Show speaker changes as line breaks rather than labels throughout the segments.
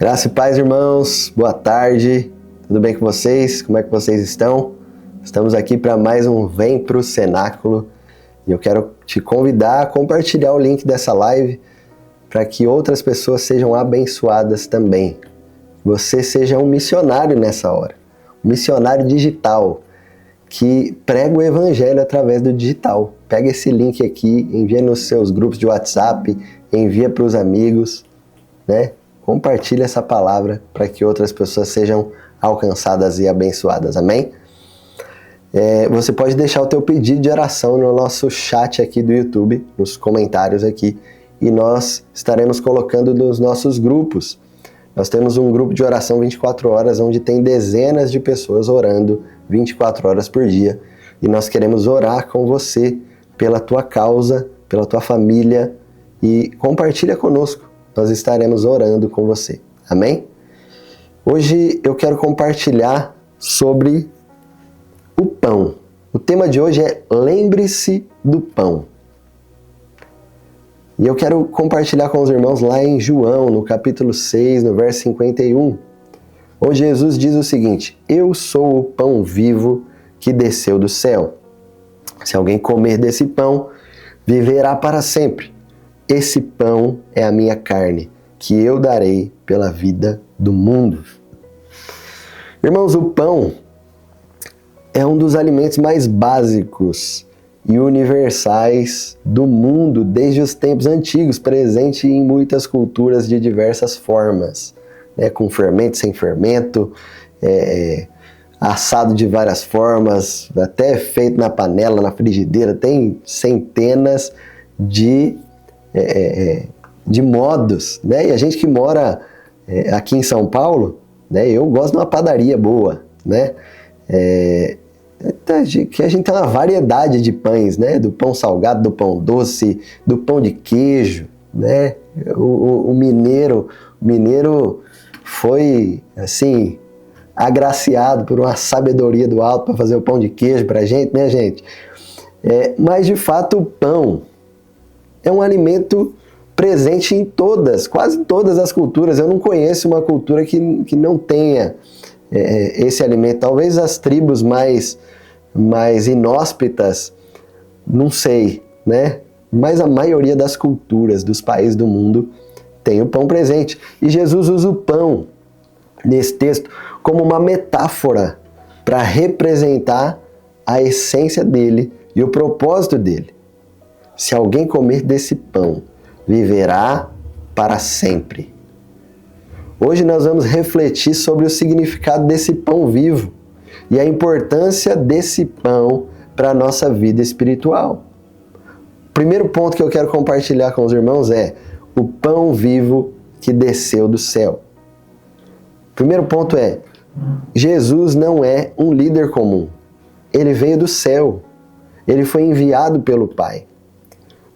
Graça e paz, irmãos. Boa tarde. Tudo bem com vocês? Como é que vocês estão? Estamos aqui para mais um Vem Pro Cenáculo e eu quero te convidar a compartilhar o link dessa live para que outras pessoas sejam abençoadas também. Você seja um missionário nessa hora, um missionário digital que prega o evangelho através do digital. Pega esse link aqui, envia nos seus grupos de WhatsApp, envia para os amigos, né? Compartilhe essa palavra para que outras pessoas sejam alcançadas e abençoadas, amém? Você pode deixar o teu pedido de oração no nosso chat aqui do YouTube, nos comentários aqui, e nós estaremos colocando nos nossos grupos. Nós temos um grupo de oração 24 horas, onde tem dezenas de pessoas orando 24 horas por dia, e nós queremos orar com você, pela tua causa, pela tua família, e compartilha conosco. Nós estaremos orando com você. Amém? Hoje eu quero compartilhar sobre o pão. O tema de hoje é Lembre-se do Pão. E eu quero compartilhar com os irmãos lá em João, no capítulo 6, no verso 51, onde Jesus diz o seguinte: Eu sou o pão vivo que desceu do céu. Se alguém comer desse pão, viverá para sempre. Esse pão é a minha carne, que eu darei pela vida do mundo. Irmãos, o pão é um dos alimentos mais básicos e universais do mundo desde os tempos antigos, presente em muitas culturas de diversas formas, né? Com fermento, sem fermento, assado de várias formas, até feito na panela, na frigideira. Tem centenas de modos, né? E a gente que mora aqui em São Paulo, né? Eu gosto de uma padaria boa, né? Que a gente tem uma variedade de pães, né? Do pão salgado, do pão doce, do pão de queijo, né? O mineiro foi, assim, agraciado por uma sabedoria do alto para fazer o pão de queijo pra gente, né, gente? Mas, de fato, o pão é um alimento presente em quase todas as culturas. Eu não conheço uma cultura que não tenha esse alimento. Talvez as tribos mais inóspitas, não sei, né? Mas a maioria das culturas, dos países do mundo, tem o pão presente. E Jesus usa o pão, nesse texto, como uma metáfora para representar a essência dele e o propósito dele. Se alguém comer desse pão, viverá para sempre. Hoje nós vamos refletir sobre o significado desse pão vivo e a importância desse pão para a nossa vida espiritual. O primeiro ponto que eu quero compartilhar com os irmãos é o pão vivo que desceu do céu. O primeiro ponto é: Jesus não é um líder comum. Ele veio do céu. Ele foi enviado pelo Pai.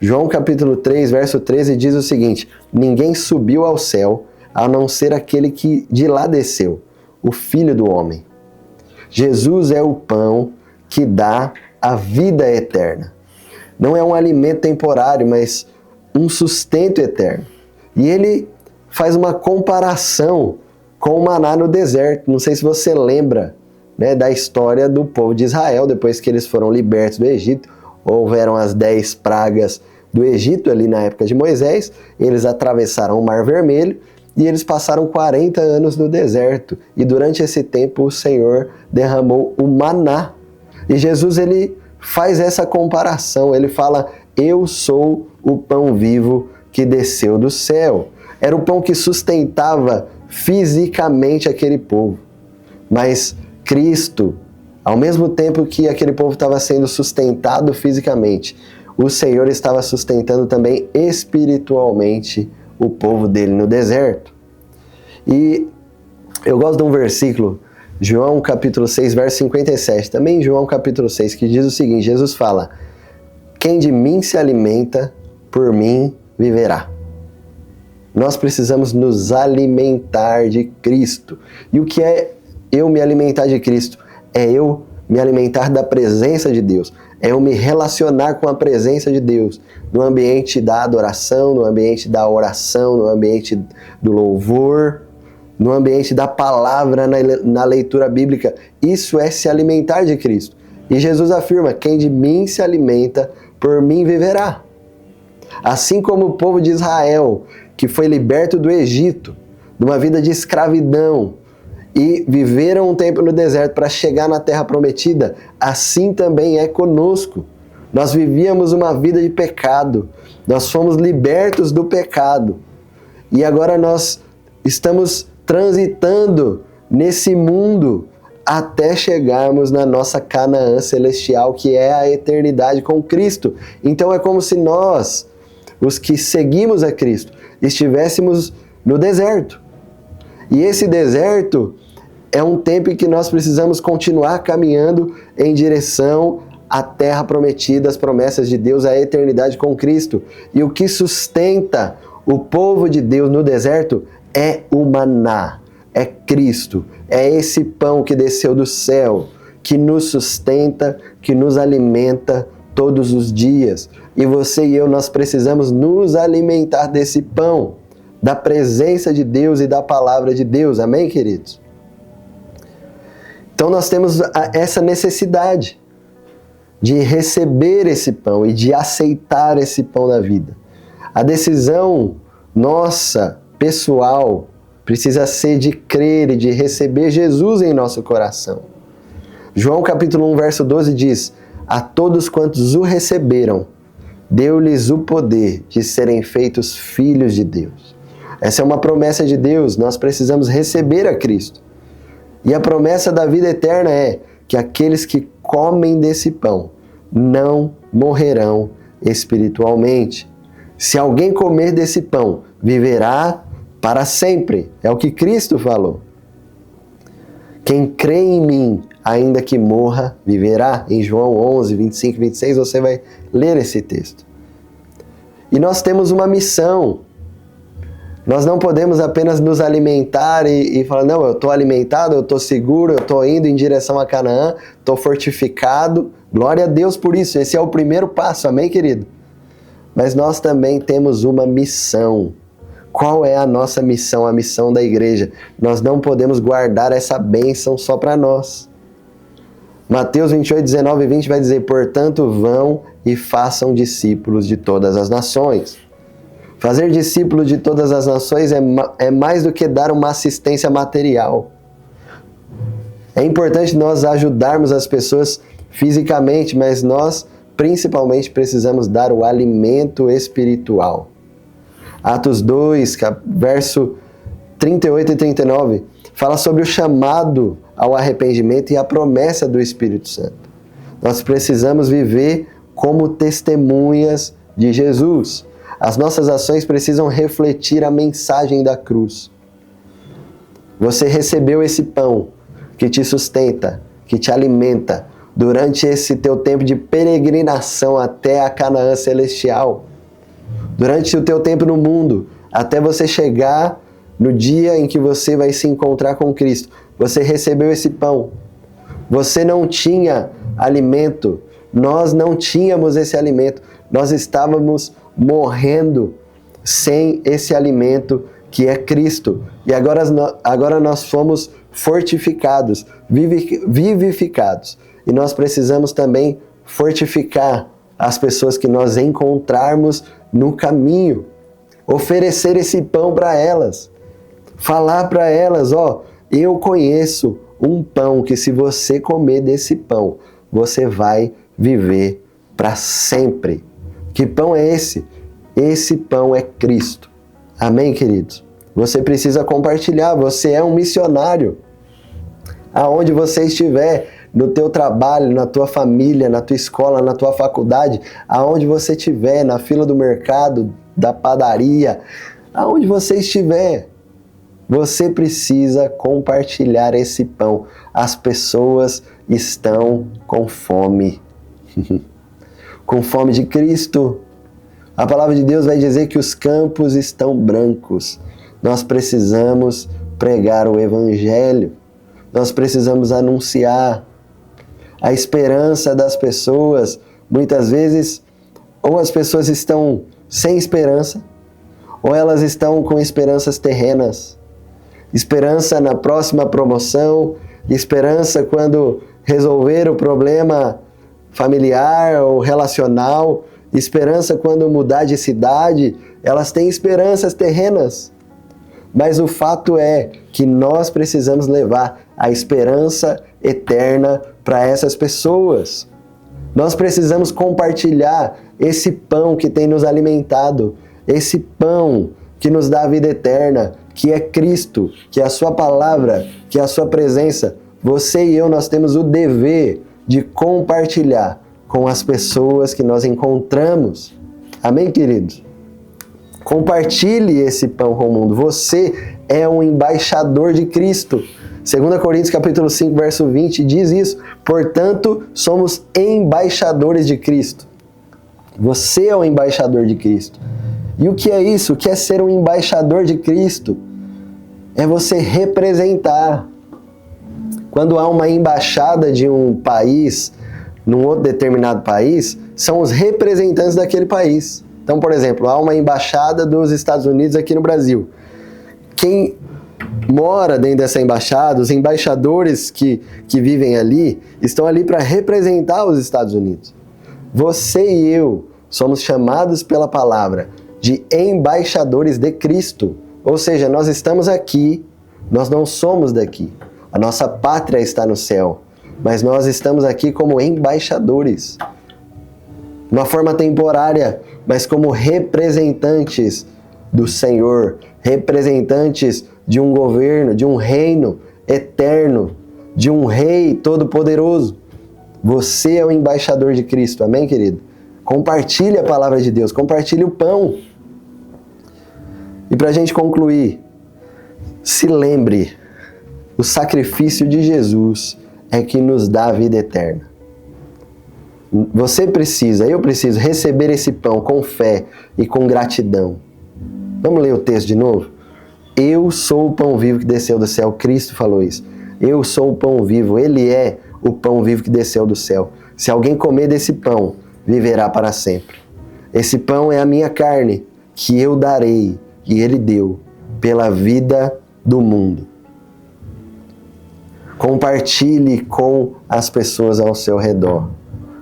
João capítulo 3, verso 13 diz o seguinte: Ninguém subiu ao céu, a não ser aquele que de lá desceu, o Filho do Homem. Jesus é o pão que dá a vida eterna. Não é um alimento temporário, mas um sustento eterno. E ele faz uma comparação com o maná no deserto. Não sei se você lembra, né, da história do povo de Israel, depois que eles foram libertos do Egito. Houveram as 10 pragas do Egito, ali na época de Moisés. Eles atravessaram o Mar Vermelho e eles passaram 40 anos no deserto. E durante esse tempo o Senhor derramou o maná. E Jesus, ele faz essa comparação. Ele fala: Eu sou o pão vivo que desceu do céu. Era o pão que sustentava fisicamente aquele povo. Mas Cristo, ao mesmo tempo que aquele povo estava sendo sustentado fisicamente, o Senhor estava sustentando também espiritualmente o povo dele no deserto. E eu gosto de um versículo, João capítulo 6, verso 57, também João capítulo 6, que diz o seguinte: Jesus fala: Quem de mim se alimenta, por mim viverá. Nós precisamos nos alimentar de Cristo. E o que é eu me alimentar de Cristo? É eu me alimentar da presença de Deus. É eu me relacionar com a presença de Deus no ambiente da adoração, no ambiente da oração, no ambiente do louvor, no ambiente da palavra, na leitura bíblica. Isso é se alimentar de Cristo. E Jesus afirma: quem de mim se alimenta, por mim viverá. Assim como o povo de Israel, que foi liberto do Egito, de uma vida de escravidão, e viveram um tempo no deserto para chegar na terra prometida, assim também é conosco. Nós vivíamos uma vida de pecado, nós fomos libertos do pecado, e agora nós estamos transitando nesse mundo até chegarmos na nossa Canaã celestial, que é a eternidade com Cristo. Então é como se nós, os que seguimos a Cristo, estivéssemos no deserto. E esse deserto é um tempo em que nós precisamos continuar caminhando em direção à terra prometida, as promessas de Deus, a eternidade com Cristo. E o que sustenta o povo de Deus no deserto é o maná, é Cristo, é esse pão que desceu do céu, que nos sustenta, que nos alimenta todos os dias. E você e eu, nós precisamos nos alimentar desse pão, da presença de Deus e da palavra de Deus. Amém, queridos? Então nós temos essa necessidade de receber esse pão e de aceitar esse pão da vida. A decisão nossa, pessoal, precisa ser de crer e de receber Jesus em nosso coração. João capítulo 1, verso 12 diz: a todos quantos o receberam, deu-lhes o poder de serem feitos filhos de Deus. Essa é uma promessa de Deus, nós precisamos receber a Cristo. E a promessa da vida eterna é que aqueles que comem desse pão não morrerão espiritualmente. Se alguém comer desse pão, viverá para sempre. É o que Cristo falou. Quem crê em mim, ainda que morra, viverá. Em João 11, 25 e 26, você vai ler esse texto. E nós temos uma missão. Nós não podemos apenas nos alimentar e falar: não, eu estou alimentado, eu estou seguro, eu estou indo em direção a Canaã, estou fortificado. Glória a Deus por isso. Esse é o primeiro passo, amém, querido? Mas nós também temos uma missão. Qual é a nossa missão, a missão da igreja? Nós não podemos guardar essa bênção só para nós. Mateus 28, 19 e 20 vai dizer: portanto, vão e façam discípulos de todas as nações. Fazer discípulos de todas as nações é mais do que dar uma assistência material. É importante nós ajudarmos as pessoas fisicamente, mas nós principalmente precisamos dar o alimento espiritual. Atos 2, verso 38 e 39, fala sobre o chamado ao arrependimento e a promessa do Espírito Santo. Nós precisamos viver como testemunhas de Jesus. As nossas ações precisam refletir a mensagem da cruz. Você recebeu esse pão que te sustenta, que te alimenta durante esse teu tempo de peregrinação até a Canaã celestial. Durante o teu tempo no mundo, até você chegar no dia em que você vai se encontrar com Cristo. Você recebeu esse pão. Você não tinha alimento. Nós não tínhamos esse alimento. Nós estávamos morrendo sem esse alimento que é Cristo. E agora nós fomos fortificados, vivificados. E nós precisamos também fortificar as pessoas que nós encontrarmos no caminho. Oferecer esse pão para elas. Falar para elas: ó, eu conheço um pão que se você comer desse pão, você vai viver para sempre. Que pão é esse? Esse pão é Cristo. Amém, queridos? Você precisa compartilhar, você é um missionário. Aonde você estiver, no teu trabalho, na tua família, na tua escola, na tua faculdade, aonde você estiver, na fila do mercado, da padaria, aonde você estiver, você precisa compartilhar esse pão. As pessoas estão com fome. Com fome de Cristo. A palavra de Deus vai dizer que os campos estão brancos. Nós precisamos pregar o Evangelho. Nós precisamos anunciar a esperança das pessoas. Muitas vezes, ou as pessoas estão sem esperança, ou elas estão com esperanças terrenas. esperança na próxima promoção, esperança quando resolver o problema familiar ou relacional, esperança quando mudar de cidade. Elas têm esperanças terrenas. Mas o fato é que nós precisamos levar a esperança eterna para essas pessoas. Nós precisamos compartilhar esse pão que tem nos alimentado, esse pão que nos dá a vida eterna, que é Cristo, que é a sua palavra, que é a sua presença. Você e eu, nós temos o dever de compartilhar com as pessoas que nós encontramos. Amém, queridos? Compartilhe esse pão com o mundo. Você é um embaixador de Cristo. 2 Coríntios capítulo 5, verso 20 diz isso. Portanto, somos embaixadores de Cristo. Você é um embaixador de Cristo. E o que é isso? O que é ser um embaixador de Cristo? É você representar. Quando há uma embaixada de um país, num outro determinado país, são os representantes daquele país. Então, por exemplo, há uma embaixada dos Estados Unidos aqui no Brasil. Quem mora dentro dessa embaixada, os embaixadores que vivem ali, estão ali para representar os Estados Unidos. Você e eu somos chamados pela palavra de embaixadores de Cristo. Ou seja, nós estamos aqui, nós não somos daqui. A nossa pátria está no céu, mas nós estamos aqui como embaixadores. De uma forma temporária, mas como representantes do Senhor, representantes de um governo, de um reino eterno, de um rei todo-poderoso. Você é o embaixador de Cristo, amém, querido? Compartilhe a palavra de Deus, compartilhe o pão. E para a gente concluir, se lembre, o sacrifício de Jesus é que nos dá a vida eterna. Você precisa, eu preciso receber esse pão com fé e com gratidão. Vamos ler o texto de novo? Eu sou o pão vivo que desceu do céu. Cristo falou isso. Eu sou o pão vivo. Ele é o pão vivo que desceu do céu. Se alguém comer desse pão, viverá para sempre. Esse pão é a minha carne, que eu darei, que Ele deu, pela vida do mundo. Compartilhe com as pessoas ao seu redor.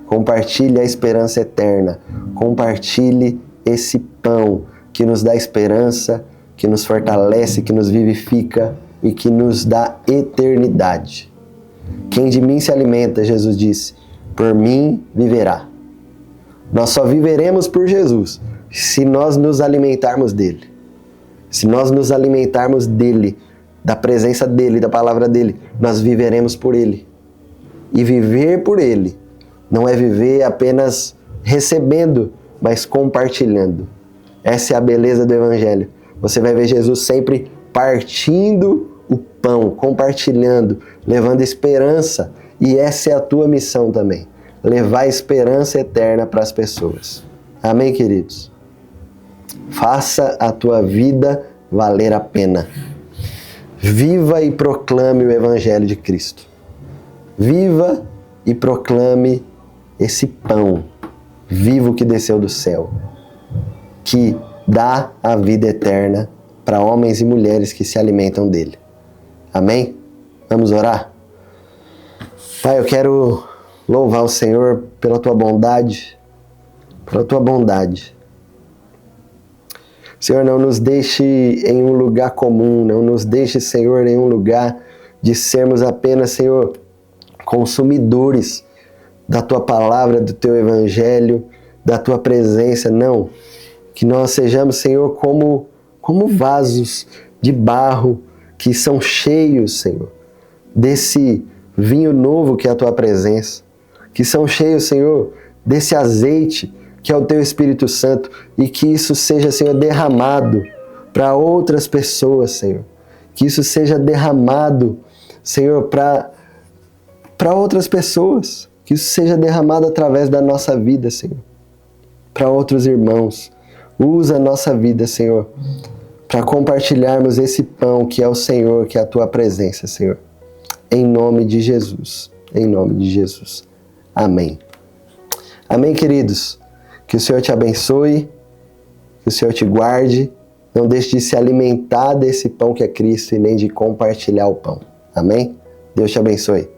Compartilhe a esperança eterna. Compartilhe esse pão que nos dá esperança, que nos fortalece, que nos vivifica e que nos dá eternidade. Quem de mim se alimenta, Jesus disse, por mim viverá. Nós só viveremos por Jesus se nós nos alimentarmos dele. Se nós nos alimentarmos dele, da presença dele, da palavra dele, nós viveremos por ele. E viver por ele não é viver apenas recebendo, mas compartilhando. Essa é a beleza do Evangelho. Você vai ver Jesus sempre partindo o pão, compartilhando, levando esperança. E essa é a tua missão também. Levar esperança eterna para as pessoas. Amém, queridos? Faça a tua vida valer a pena. Viva e proclame o Evangelho de Cristo. Viva e proclame esse pão vivo que desceu do céu, que dá a vida eterna para homens e mulheres que se alimentam dele. Amém? Vamos orar? Pai, eu quero louvar o Senhor pela tua bondade, pela tua bondade. Senhor, não nos deixe em um lugar comum, não nos deixe, Senhor, em um lugar de sermos apenas, Senhor, consumidores da tua palavra, do teu evangelho, da tua presença. Não, que nós sejamos, Senhor, como vasos de barro que são cheios, Senhor, desse vinho novo que é a tua presença, que são cheios, Senhor, desse azeite que é o teu Espírito Santo, e que isso seja, Senhor, derramado para outras pessoas, Senhor. Que isso seja derramado, Senhor, para outras pessoas. Que isso seja derramado através da nossa vida, Senhor, para outros irmãos. Usa a nossa vida, Senhor, para compartilharmos esse pão que é o Senhor, que é a tua presença, Senhor. Em nome de Jesus. Em nome de Jesus. Amém. Amém, queridos. Que o Senhor te abençoe, que o Senhor te guarde Não deixe de se alimentar desse pão que é Cristo e nem de compartilhar o pão. Amém? Deus te abençoe.